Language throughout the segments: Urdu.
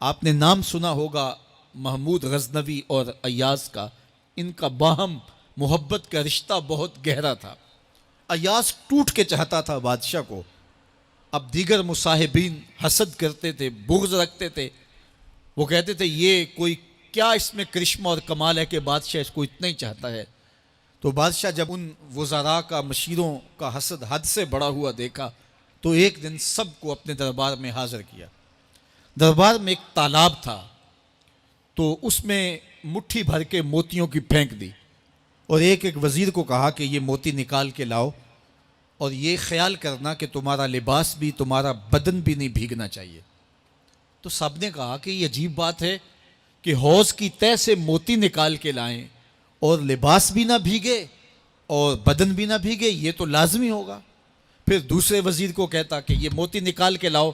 آپ نے نام سنا ہوگا محمود غزنوی اور ایاز کا، ان کا باہم محبت کا رشتہ بہت گہرا تھا۔ ایاز ٹوٹ کے چاہتا تھا بادشاہ کو، اب دیگر مصاحبین حسد کرتے تھے، بغض رکھتے تھے، وہ کہتے تھے یہ کوئی کیا اس میں کرشمہ اور کمال ہے کہ بادشاہ اس کو اتنا ہی چاہتا ہے۔ تو بادشاہ جب ان وزراء کا، مشیروں کا حسد حد سے بڑا ہوا دیکھا تو ایک دن سب کو اپنے دربار میں حاضر کیا۔ دربار میں ایک تالاب تھا، تو اس میں مٹھی بھر کے موتیوں کی پھینک دی، اور ایک ایک وزیر کو کہا کہ یہ موتی نکال کے لاؤ، اور یہ خیال کرنا کہ تمہارا لباس بھی، تمہارا بدن بھی نہیں بھیگنا چاہیے۔ تو سب نے کہا کہ یہ عجیب بات ہے کہ حوض کی تہہ سے موتی نکال کے لائیں اور لباس بھی نہ بھیگے اور بدن بھی نہ بھیگے، یہ تو لازمی ہوگا۔ پھر دوسرے وزیر کو کہتا کہ یہ موتی نکال کے لاؤ،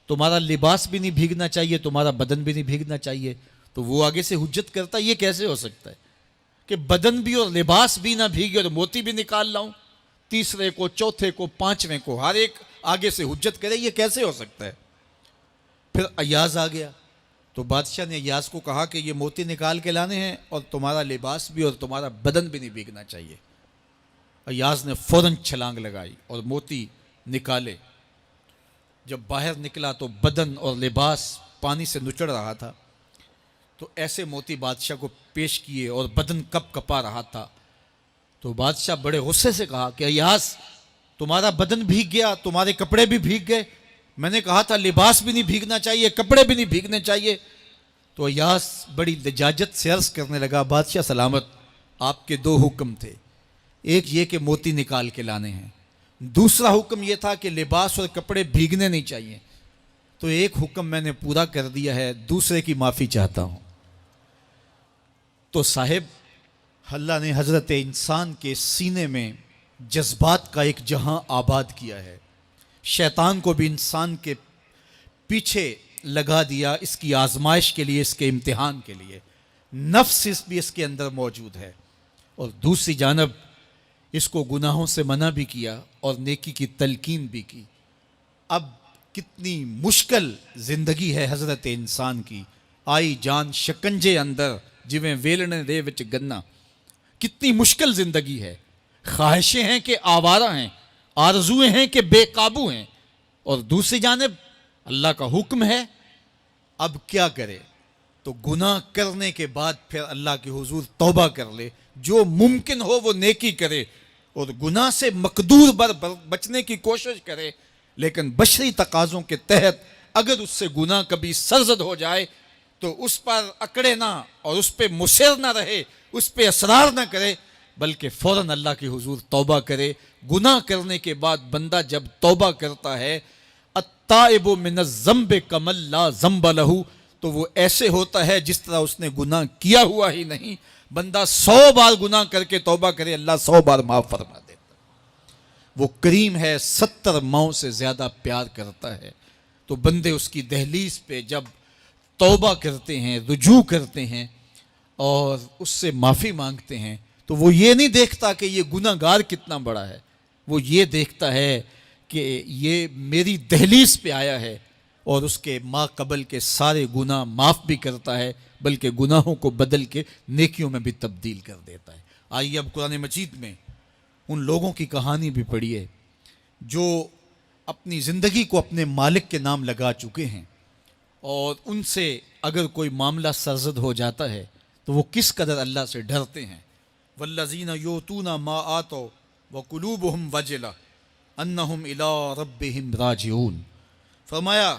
تمہارا لباس بھی نہیں بھیگنا چاہیے، تمہارا بدن بھی نہیں بھیگنا چاہیے۔ تو وہ آگے سے حجت کرتا یہ کیسے ہو سکتا ہے کہ بدن بھی اور لباس بھی نہ بھیگے اور موتی بھی نکال لاؤں؟ تیسرے کو، چوتھے کو، پانچویں کو، ہر ایک آگے سے حجت کرے، یہ کیسے ہو سکتا ہے؟ پھر ایاز آ گیا، تو بادشاہ نے ایاز کو کہا کہ یہ موتی نکال کے لانے ہیں اور تمہارا لباس بھی اور تمہارا بدن بھی نہیں بھیگنا چاہیے۔ ایاز نے فوراً چھلانگ لگائی اور موتی نکالے۔ جب باہر نکلا تو بدن اور لباس پانی سے نچڑ رہا تھا، تو ایسے موتی بادشاہ کو پیش کیے اور بدن کپ کپا رہا تھا۔ تو بادشاہ بڑے غصے سے کہا کہ ایاز، تمہارا بدن بھیگ گیا، تمہارے کپڑے بھی بھیگ گئے، میں نے کہا تھا لباس بھی نہیں بھیگنا چاہیے، کپڑے بھی نہیں بھیگنے چاہیے۔ تو ایاز بڑی لجاجت سے عرض کرنے لگا، بادشاہ سلامت، آپ کے دو حکم تھے، ایک یہ کہ موتی نکال کے لانے ہیں، دوسرا حکم یہ تھا کہ لباس اور کپڑے بھیگنے نہیں چاہیے، تو ایک حکم میں نے پورا کر دیا ہے، دوسرے کی معافی چاہتا ہوں۔ تو صاحب، اللہ نے حضرت انسان کے سینے میں جذبات کا ایک جہاں آباد کیا ہے، شیطان کو بھی انسان کے پیچھے لگا دیا، اس کی آزمائش کے لیے، اس کے امتحان کے لیے۔ نفس بھی اس کے اندر موجود ہے، اور دوسری جانب اس کو گناہوں سے منع بھی کیا اور نیکی کی تلقین بھی کی۔ اب کتنی مشکل زندگی ہے حضرت انسان کی، آئی جان شکنجے اندر جویں ویلنے دے وچ گنا، کتنی مشکل زندگی ہے۔ خواہشیں ہیں کہ آوارہ ہیں، آرزویں ہیں کہ بے قابو ہیں، اور دوسری جانب اللہ کا حکم ہے۔ اب کیا کرے؟ تو گناہ کرنے کے بعد پھر اللہ کے حضور توبہ کر لے، جو ممکن ہو وہ نیکی کرے، اور گناہ سے مقدور بچنے کی کوشش کرے، لیکن بشری تقاضوں کے تحت اگر اس سے گناہ کبھی سرزد ہو جائے تو اس پر اکڑے نہ اور اس پہ مصر نہ رہے، اس پہ اصرار نہ کرے، بلکہ فوراً اللہ کے حضور توبہ کرے۔ گناہ کرنے کے بعد بندہ جب توبہ کرتا ہے، التائب من الذنب کمن لا ذنب لہ، تو وہ ایسے ہوتا ہے جس طرح اس نے گناہ کیا ہوا ہی نہیں۔ بندہ 100 بار گناہ کر کے توبہ کرے، اللہ 100 بار معاف فرما دیتا۔ وہ کریم ہے، 70 ماؤں سے زیادہ پیار کرتا ہے۔ تو بندے اس کی دہلیز پہ جب توبہ کرتے ہیں، رجوع کرتے ہیں اور اس سے معافی مانگتے ہیں، تو وہ یہ نہیں دیکھتا کہ یہ گناہ گار کتنا بڑا ہے، وہ یہ دیکھتا ہے کہ یہ میری دہلیز پہ آیا ہے، اور اس کے ما قبل کے سارے گناہ معاف بھی کرتا ہے، بلکہ گناہوں کو بدل کے نیکیوں میں بھی تبدیل کر دیتا ہے۔ آئیے اب قرآن مجید میں ان لوگوں کی کہانی بھی پڑھیے جو اپنی زندگی کو اپنے مالک کے نام لگا چکے ہیں، اور ان سے اگر کوئی معاملہ سرزد ہو جاتا ہے تو وہ کس قدر اللہ سے ڈرتے ہیں۔ والذین یؤتون ما آتوا وقلوبہم وجلہ انہم الی ربہم راجعون، فرمایا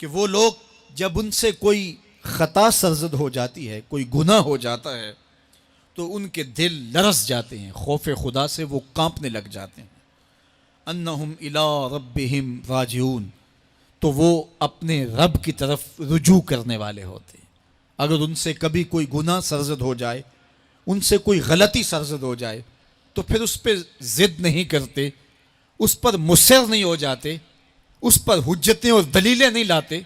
کہ وہ لوگ جب ان سے کوئی خطا سرزد ہو جاتی ہے، کوئی گناہ ہو جاتا ہے، تو ان کے دل لرز جاتے ہیں، خوف خدا سے وہ کانپنے لگ جاتے ہیں۔ انہم الی ربہم راجعون، تو وہ اپنے رب کی طرف رجوع کرنے والے ہوتے ہیں۔ اگر ان سے کبھی کوئی گناہ سرزد ہو جائے، ان سے کوئی غلطی سرزد ہو جائے، تو پھر اس پہ ضد نہیں کرتے، اس پر مصر نہیں ہو جاتے، اس پر حجتیں اور دلیلیں نہیں لاتے،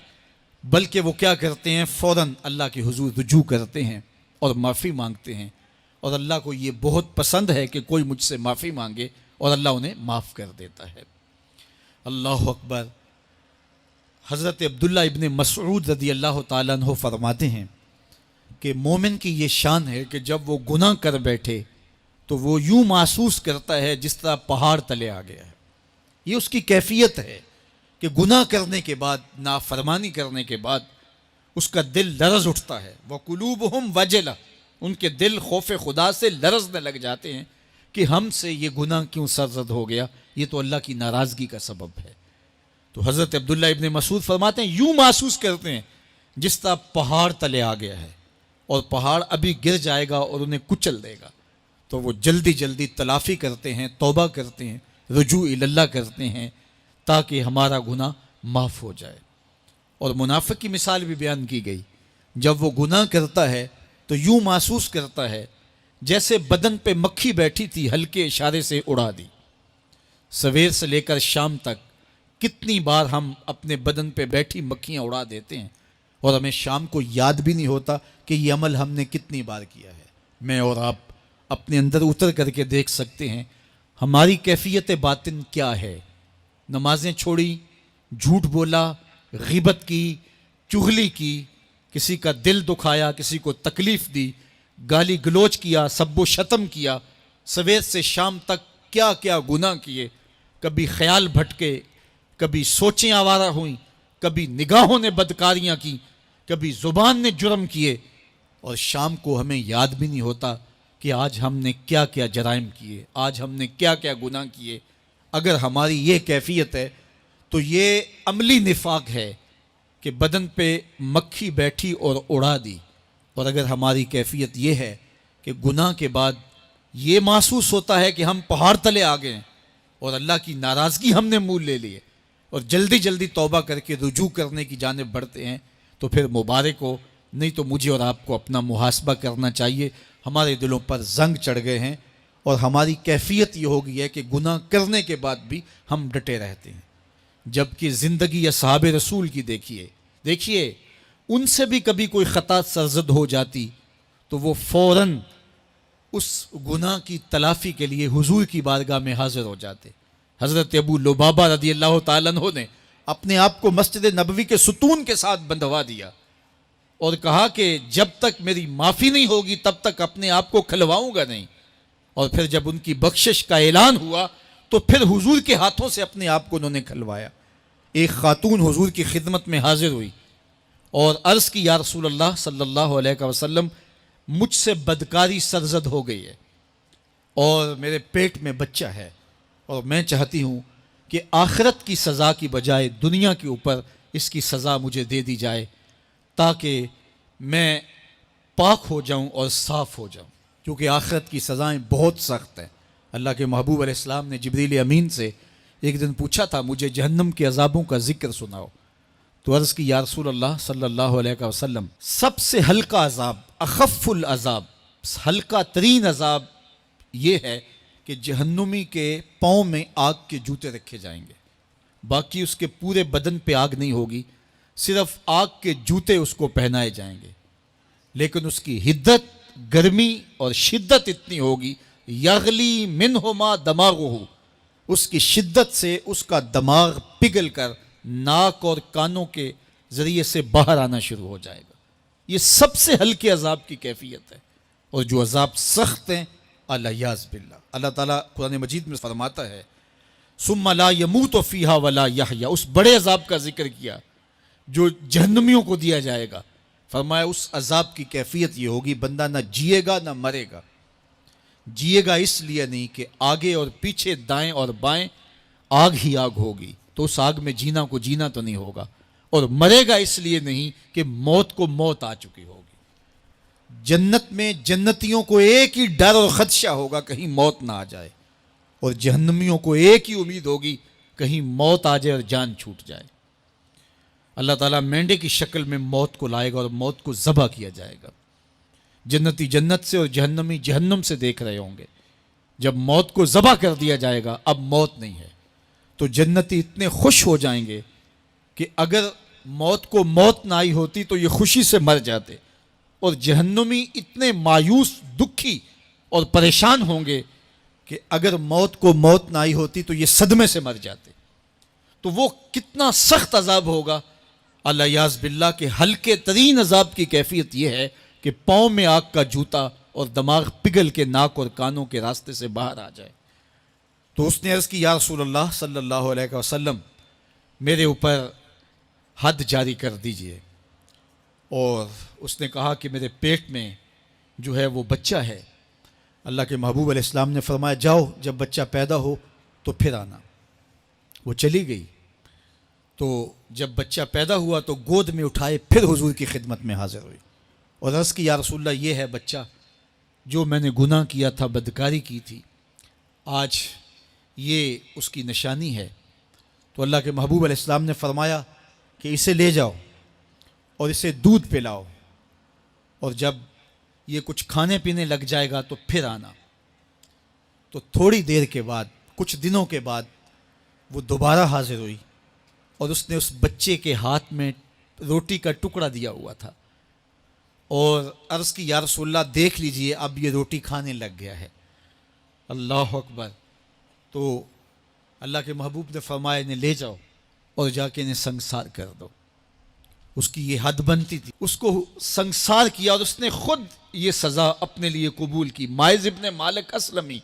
بلکہ وہ کیا کرتے ہیں، فوراً اللہ کے حضور رجوع کرتے ہیں اور معافی مانگتے ہیں۔ اور اللہ کو یہ بہت پسند ہے کہ کوئی مجھ سے معافی مانگے، اور اللہ انہیں معاف کر دیتا ہے۔ اللہ اکبر۔ حضرت عبداللہ ابن مسعود رضی اللہ تعالیٰ عنہ فرماتے ہیں کہ مومن کی یہ شان ہے کہ جب وہ گناہ کر بیٹھے تو وہ یوں محسوس کرتا ہے جس طرح پہاڑ تلے آ گیا ہے. یہ اس کی کیفیت ہے کہ گناہ کرنے کے بعد، نافرمانی کرنے کے بعد اس کا دل لرز اٹھتا ہے. وَقُلُوبُهُمْ وَجِلَةٌ، ان کے دل خوف خدا سے لرزنے لگ جاتے ہیں کہ ہم سے یہ گناہ کیوں سرزد ہو گیا، یہ تو اللہ کی ناراضگی کا سبب ہے. تو حضرت عبداللہ ابن مسعود فرماتے ہیں یوں محسوس کرتے ہیں جس طرح پہاڑ تلے آ گیا ہے اور پہاڑ ابھی گر جائے گا اور انہیں کچل دے گا. تو وہ جلدی جلدی تلافی کرتے ہیں، توبہ کرتے ہیں، رجوع اللہ کرتے ہیں تاکہ ہمارا گناہ معاف ہو جائے. اور منافق کی مثال بھی بیان کی گئی. جب وہ گناہ کرتا ہے تو یوں محسوس کرتا ہے جیسے بدن پہ مکھی بیٹھی تھی، ہلکے اشارے سے اڑا دی. سویر سے لے کر شام تک کتنی بار ہم اپنے بدن پہ بیٹھی مکھیاں اڑا دیتے ہیں اور ہمیں شام کو یاد بھی نہیں ہوتا کہ یہ عمل ہم نے کتنی بار کیا ہے. میں اور آپ اپنے اندر اتر کر کے دیکھ سکتے ہیں ہماری کیفیت باطن کیا ہے. نمازیں چھوڑی، جھوٹ بولا، غیبت کی، چغلی کی، کسی کا دل دکھایا، کسی کو تکلیف دی، گالی گلوچ کیا، سب و شتم کیا، سویر سے شام تک کیا کیا گناہ کیے. کبھی خیال بھٹکے، کبھی سوچیں آوارہ ہوئیں، کبھی نگاہوں نے بدکاریاں کی، کبھی زبان نے جرم کیے، اور شام کو ہمیں یاد بھی نہیں ہوتا کہ آج ہم نے کیا کیا جرائم کیے، آج ہم نے کیا کیا گناہ کیے. اگر ہماری یہ کیفیت ہے تو یہ عملی نفاق ہے کہ بدن پہ مکھی بیٹھی اور اڑا دی. اور اگر ہماری کیفیت یہ ہے کہ گناہ کے بعد یہ محسوس ہوتا ہے کہ ہم پہاڑ تلے آ گئے اور اللہ کی ناراضگی ہم نے مول لے لیے اور جلدی جلدی توبہ کر کے رجوع کرنے کی جانب بڑھتے ہیں، تو پھر مبارک ہو. نہیں تو مجھے اور آپ کو اپنا محاسبہ کرنا چاہیے. ہمارے دلوں پر زنگ چڑھ گئے ہیں اور ہماری کیفیت یہ ہو گئی ہے کہ گناہ کرنے کے بعد بھی ہم ڈٹے رہتے ہیں. جبکہ زندگی اصحاب رسول کی دیکھیے ان سے بھی کبھی کوئی خطا سرزد ہو جاتی تو وہ فوراً اس گناہ کی تلافی کے لیے حضور کی بارگاہ میں حاضر ہو جاتے. حضرت ابو لبابہ رضی اللہ تعالیٰ عنہ نے اپنے آپ کو مسجد نبوی کے ستون کے ساتھ بندھوا دیا اور کہا کہ جب تک میری معافی نہیں ہوگی تب تک اپنے آپ کو کھلواؤں گا نہیں. اور پھر جب ان کی بخشش کا اعلان ہوا تو پھر حضور کے ہاتھوں سے اپنے آپ کو انہوں نے کھلوایا. ایک خاتون حضور کی خدمت میں حاضر ہوئی اور عرض کی یا رسول اللہ صلی اللہ علیہ وسلم، مجھ سے بدکاری سرزد ہو گئی ہے اور میرے پیٹ میں بچہ ہے اور میں چاہتی ہوں کہ آخرت کی سزا کی بجائے دنیا کے اوپر اس کی سزا مجھے دے دی جائے تاکہ میں پاک ہو جاؤں اور صاف ہو جاؤں، کیونکہ آخرت کی سزائیں بہت سخت ہیں. اللہ کے محبوب علیہ السلام نے جبریل امین سے ایک دن پوچھا تھا مجھے جہنم کے عذابوں کا ذکر سناؤ. تو عرض کی یا رسول اللہ صلی اللہ علیہ وسلم، سب سے ہلکا عذاب، اخف العذاب، ہلکا ترین عذاب یہ ہے کہ جہنمی کے پاؤں میں آگ کے جوتے رکھے جائیں گے. باقی اس کے پورے بدن پہ آگ نہیں ہوگی، صرف آگ کے جوتے اس کو پہنائے جائیں گے. لیکن اس کی حدت، گرمی اور شدت اتنی ہوگی، یغلی منہما دماغہ، اس کی شدت سے اس کا دماغ پگھل کر ناک اور کانوں کے ذریعے سے باہر آنا شروع ہو جائے گا. یہ سب سے ہلکے عذاب کی کیفیت ہے. اور جو عذاب سخت ہیں الیاذ باللہ، اللہ تعالیٰ قرآن مجید میں فرماتا ہے ثم لا یموت فیہا ولا یحیا، اس بڑے عذاب کا ذکر کیا جو جہنمیوں کو دیا جائے گا. فرمایا اس عذاب کی کیفیت یہ ہوگی بندہ نہ جیے گا نہ مرے گا. جیے گا اس لیے نہیں کہ آگے اور پیچھے، دائیں اور بائیں آگ ہی آگ ہوگی، تو اس آگ میں جینا کو جینا تو نہیں ہوگا. اور مرے گا اس لیے نہیں کہ موت کو موت آ چکی ہوگی. جنت میں جنتیوں کو ایک ہی ڈر اور خدشہ ہوگا کہیں موت نہ آ جائے، اور جہنمیوں کو ایک ہی امید ہوگی کہیں موت آ جائے اور جان چھوٹ جائے. اللہ تعالیٰ مینڈے کی شکل میں موت کو لائے گا اور موت کو ذبح کیا جائے گا. جنتی جنت سے اور جہنمی جہنم سے دیکھ رہے ہوں گے. جب موت کو ذبح کر دیا جائے گا اب موت نہیں ہے تو جنتی اتنے خوش ہو جائیں گے کہ اگر موت کو موت نہ آئی ہوتی تو یہ خوشی سے مر جاتے، اور جہنمی اتنے مایوس، دکھی اور پریشان ہوں گے کہ اگر موت کو موت نہ آئی ہوتی تو یہ صدمے سے مر جاتے. تو وہ کتنا سخت عذاب ہوگا الیاذ باللہ کے ہلکے ترین عذاب کی کیفیت یہ ہے کہ پاؤں میں آگ کا جوتا اور دماغ پگھل کے ناک اور کانوں کے راستے سے باہر آ جائے۔ تو اس نے عرض کی یا رسول اللہ صلی اللہ علیہ وسلم میرے اوپر حد جاری کر دیجئے۔ اور اس نے کہا کہ میرے پیٹ میں جو ہے وہ بچہ ہے۔ اللہ کے محبوب علیہ السلام نے فرمایا جاؤ جب بچہ پیدا ہو تو پھر آنا۔ وہ چلی گئی۔ تو جب بچہ پیدا ہوا تو گود میں اٹھائے پھر حضور کی خدمت میں حاضر ہوئی اور عرض کی یا رسول اللہ یہ ہے بچہ جو میں نے گناہ کیا تھا، بدکاری کی تھی، آج یہ اس کی نشانی ہے۔ تو اللہ کے محبوب علیہ السلام نے فرمایا کہ اسے لے جاؤ اور اسے دودھ پلاؤ، اور جب یہ کچھ کھانے پینے لگ جائے گا تو پھر آنا۔ تو تھوڑی دیر کے بعد، کچھ دنوں کے بعد وہ دوبارہ حاضر ہوئی اور اس نے اس بچے کے ہاتھ میں روٹی کا ٹکڑا دیا ہوا تھا اور عرض کی یا رسول اللہ دیکھ لیجئے اب یہ روٹی کھانے لگ گیا ہے۔ اللہ اکبر۔ تو اللہ کے محبوب نے فرمایا انہیں لے جاؤ اور جا کے انہیں سنگسار کر دو۔ اس کی یہ حد بنتی تھی، اس کو سنگسار کیا اور اس نے خود یہ سزا اپنے لیے قبول کی۔ ماعز ابن مالک اسلمی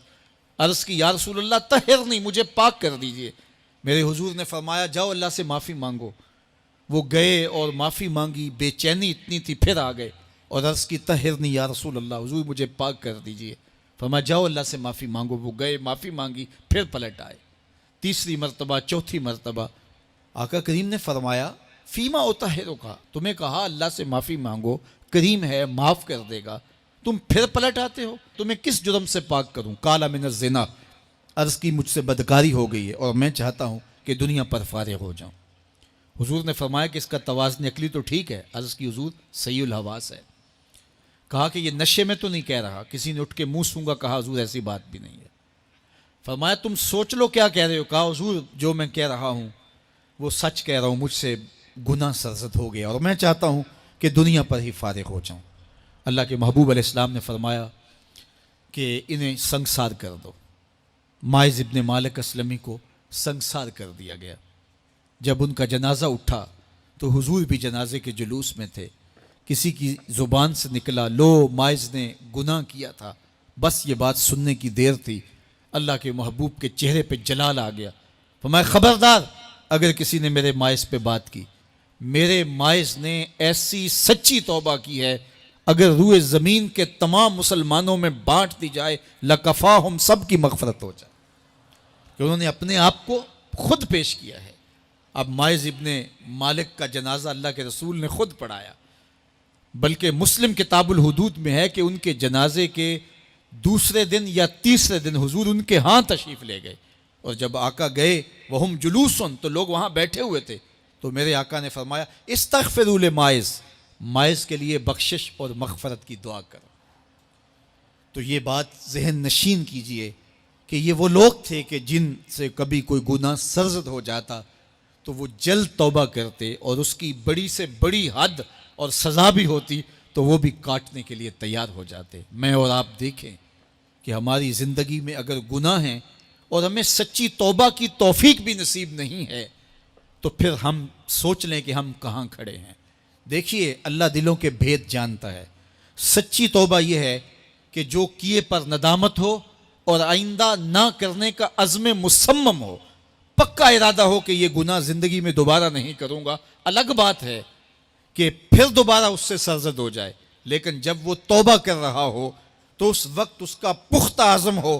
عرض کی یا رسول اللہ طہرنی، مجھے پاک کر دیجئے۔ میرے حضور نے فرمایا جاؤ اللہ سے معافی مانگو۔ وہ گئے اور معافی مانگی، بے چینی اتنی تھی، پھر آ گئے اور عرض کی طہرنی یا رسول اللہ، حضور مجھے پاک کر دیجئے۔ فرمایا جاؤ اللہ سے معافی مانگو۔ وہ گئے، معافی مانگی، پھر پلٹ آئے، تیسری مرتبہ، چوتھی مرتبہ۔ آقا کریم نے فرمایا فیما اطہرک، تمہیں کہا اللہ سے معافی مانگو، کریم ہے معاف کر دے گا، تم پھر پلٹ آتے ہو، تمہیں کس جرم سے پاک کروں؟ قال من الزنا، عرض کی مجھ سے بدکاری ہو گئی ہے اور میں چاہتا ہوں کہ دنیا پر فارغ ہو جاؤں۔ حضور نے فرمایا کہ اس کا توازن عقلی تو ٹھیک ہے، عرض کی حضور صحیح الحواس ہے۔ کہا کہ یہ نشے میں تو نہیں کہہ رہا، کسی نے اٹھ کے منہ سونگا، کہا حضور ایسی بات بھی نہیں ہے۔ فرمایا تم سوچ لو کیا کہہ رہے ہو؟ کہا حضور جو میں کہہ رہا ہوں وہ سچ کہہ رہا ہوں، مجھ سے گناہ سرزد ہو گیا اور میں چاہتا ہوں کہ دنیا پر ہی فارغ ہو جاؤں۔ اللہ کے محبوب علیہ السلام نے فرمایا کہ انہیں سنگسار کر دو۔ ماعز ابن مالک اسلمی کو سنگسار کر دیا گیا۔ جب ان کا جنازہ اٹھا تو حضور بھی جنازے کے جلوس میں تھے۔ کسی کی زبان سے نکلا لو ماعز نے گناہ کیا تھا، بس یہ بات سننے کی دیر تھی، اللہ کے محبوب کے چہرے پہ جلال آ گیا۔ فرمایا خبردار اگر کسی نے میرے ماعز پہ بات کی، میرے ماعز نے ایسی سچی توبہ کی ہے اگر روئے زمین کے تمام مسلمانوں میں بانٹ دی جائے لکفاہم، سب کی مغفرت ہو جائے، کہ انہوں نے اپنے آپ کو خود پیش کیا ہے۔ اب ماعز ابن مالک کا جنازہ اللہ کے رسول نے خود پڑھایا، بلکہ مسلم کتاب الحدود میں ہے کہ ان کے جنازے کے دوسرے دن یا تیسرے دن حضور ان کے ہاں تشریف لے گئے، اور جب آقا گئے وہم جلوسن، تو لوگ وہاں بیٹھے ہوئے تھے، تو میرے آقا نے فرمایا استغفروا لماعز، ماعز کے لیے بخشش اور مغفرت کی دعا کرو۔ تو یہ بات ذہن نشین کیجئے کہ یہ وہ لوگ تھے کہ جن سے کبھی کوئی گناہ سرزد ہو جاتا تو وہ جلد توبہ کرتے، اور اس کی بڑی سے بڑی حد اور سزا بھی ہوتی تو وہ بھی کاٹنے کے لیے تیار ہو جاتے۔ میں اور آپ دیکھیں کہ ہماری زندگی میں اگر گناہ ہیں اور ہمیں سچی توبہ کی توفیق بھی نصیب نہیں ہے تو پھر ہم سوچ لیں کہ ہم کہاں کھڑے ہیں۔ دیکھیے اللہ دلوں کے بھید جانتا ہے۔ سچی توبہ یہ ہے کہ جو کیے پر ندامت ہو اور آئندہ نہ کرنے کا عزم مصمم ہو، پکا ارادہ ہو کہ یہ گناہ زندگی میں دوبارہ نہیں کروں گا۔ الگ بات ہے کہ پھر دوبارہ اس سے سرزد ہو جائے، لیکن جب وہ توبہ کر رہا ہو تو اس وقت اس کا پختہ عزم ہو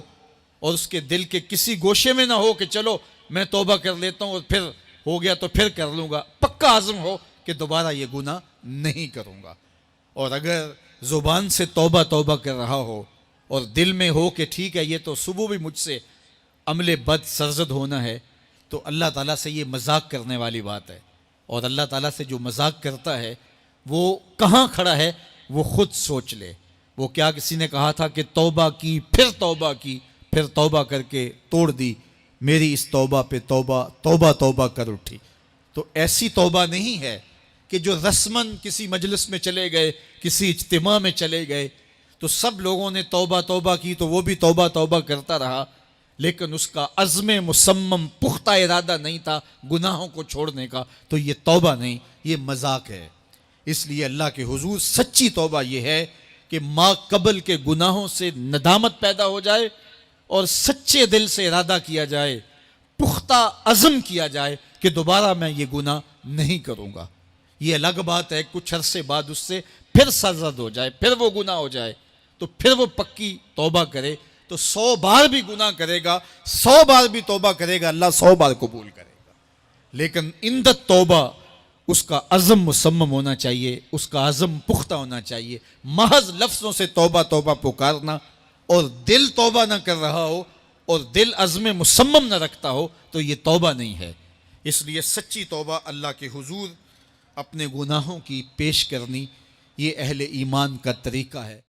اور اس کے دل کے کسی گوشے میں نہ ہو کہ چلو میں توبہ کر لیتا ہوں اور پھر ہو گیا تو پھر کر لوں گا۔ پکا عزم ہو کہ دوبارہ یہ گناہ نہیں کروں گا۔ اور اگر زبان سے توبہ توبہ کر رہا ہو اور دل میں ہو کہ ٹھیک ہے یہ تو صبح بھی مجھ سے عمل بد سرزد ہونا ہے، تو اللہ تعالیٰ سے یہ مذاق کرنے والی بات ہے، اور اللہ تعالیٰ سے جو مذاق کرتا ہے وہ کہاں کھڑا ہے وہ خود سوچ لے۔ وہ کیا کسی نے کہا تھا کہ توبہ کی پھر توبہ کی، پھر توبہ کر کے توڑ دی، میری اس توبہ پہ توبہ توبہ توبہ کر اٹھی۔ تو ایسی توبہ نہیں ہے کہ جو رسماً کسی مجلس میں چلے گئے، کسی اجتماع میں چلے گئے تو سب لوگوں نے توبہ توبہ کی تو وہ بھی توبہ توبہ کرتا رہا، لیکن اس کا عزم مصمم پختہ ارادہ نہیں تھا گناہوں کو چھوڑنے کا، تو یہ توبہ نہیں، یہ مذاق ہے۔ اس لیے اللہ کے حضور سچی توبہ یہ ہے کہ ما قبل کے گناہوں سے ندامت پیدا ہو جائے اور سچے دل سے ارادہ کیا جائے، پختہ عزم کیا جائے کہ دوبارہ میں یہ گناہ نہیں کروں گا۔ یہ الگ بات ہے کچھ عرصے بعد اس سے پھر سرزد ہو جائے، پھر وہ گناہ ہو جائے، تو پھر وہ پکی توبہ کرے، تو 100 بار بھی گناہ کرے گا، 100 بار بھی توبہ کرے گا، اللہ 100 بار قبول کرے گا۔ لیکن اندت توبہ اس کا عزم مصمم ہونا چاہیے، اس کا عزم پختہ ہونا چاہیے۔ محض لفظوں سے توبہ توبہ پکارنا اور دل توبہ نہ کر رہا ہو اور دل عزم مصمم نہ رکھتا ہو تو یہ توبہ نہیں ہے۔ اس لیے سچی توبہ اللہ کے حضور اپنے گناہوں کی پیش کرنی، یہ اہل ایمان کا طریقہ ہے۔